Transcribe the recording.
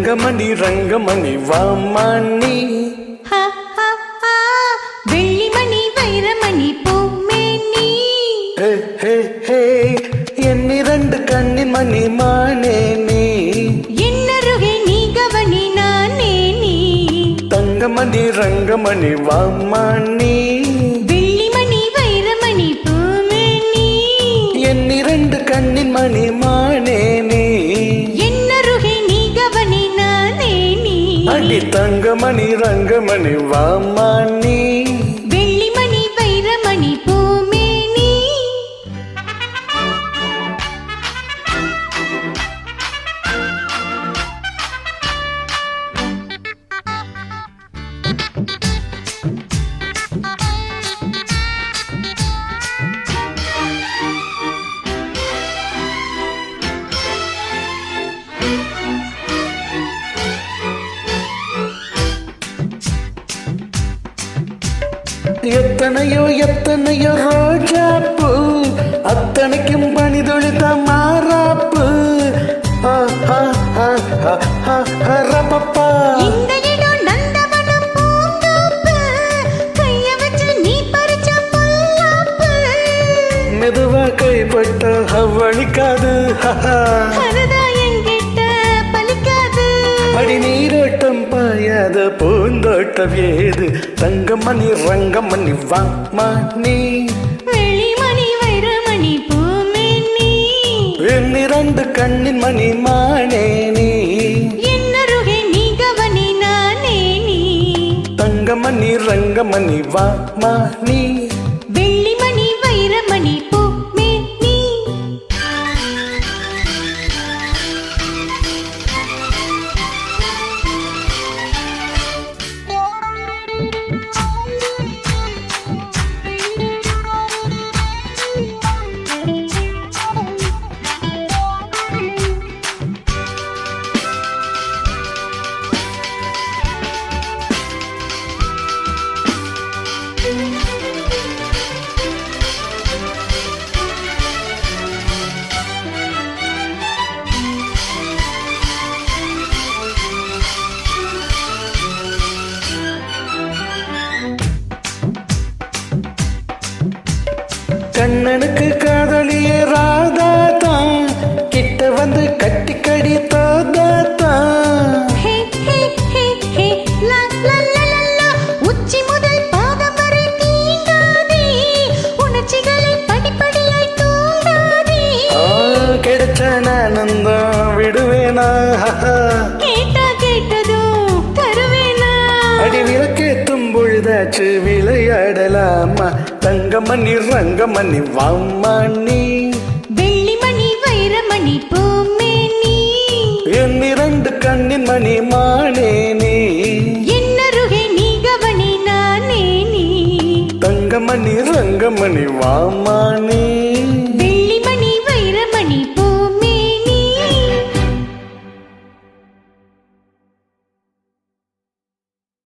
தங்கமணி ரங்கமணி வாமணி வெள்ளிமணி வைரமணி பூமேனி என்னிரண்டு கண்ணின் மணி மானே நீ என்னருகே நீ கவனி நானே நீ தங்கமணி ரங்கமணி வாமணி வெள்ளிமணி வைரமணி பூமேனி என்னிரண்டு கண்ணின் மணி மானே நீ என்னருகே நீ கவனி நானே நீ அடி தங்கமணி ரங்கமணி வாமணி வெள்ளிமணி வைரமணி பூமேனி எத்தனையோ எத்தனையோ ரோஜாப்பூ அத்தனைக்கும் பணிதொழுத மாறாப்பு ரப்பப்பா இந்த இடம் நந்தவனம் பூந்தோப்பு கைய வச்சு நீ பறிச்ச பொல்லாப்பு மெதுவா கைப்பட்ட வலிக்காது அதுதான் என்கிட்ட பலிக்காது அடி நீரோட்டம் பாயாத பூந்தோட்டம் ஏது தங்கமணி ரங்கமணி வாமணி வெளிமணி வைரமணி பூமேனி என்னிரண்டு கண்ணின் மணி மானே நீ என்னருகே நீ கவனி நானே நீ தங்கமணி ரங்கமணி வாமணி வெள்ளிமணி வைரமணி பூமேனி கண்ணனுக்கு காதலிய ராதா தான் கிட்ட வந்து கட்டிக்கடி தோதா தான் ஹே ஹே ஹே ஹே லா லா லா லா லா உச்சி முதல் பாதம் வரை தீண்டாதே உணர்ச்சிகளை படிப்படியாய் தூண்டாதே கிடைச்ச ஆனந்தம் விடுவேனா கேட்டா கேட்டதும் தருவேனா அடி விளக்கேத்தும் பொழுதாச்சு விளையாடலாமா தங்கமணி ரங்கமணி வாமணி வெள்ளிமணி வைரமணி பூமேனி என்னிரண்டு கண்ணின் மணி மானே நீ என்னருகே நீ கவனி நானே நீ தங்கமணி ரங்கமணி வாமணி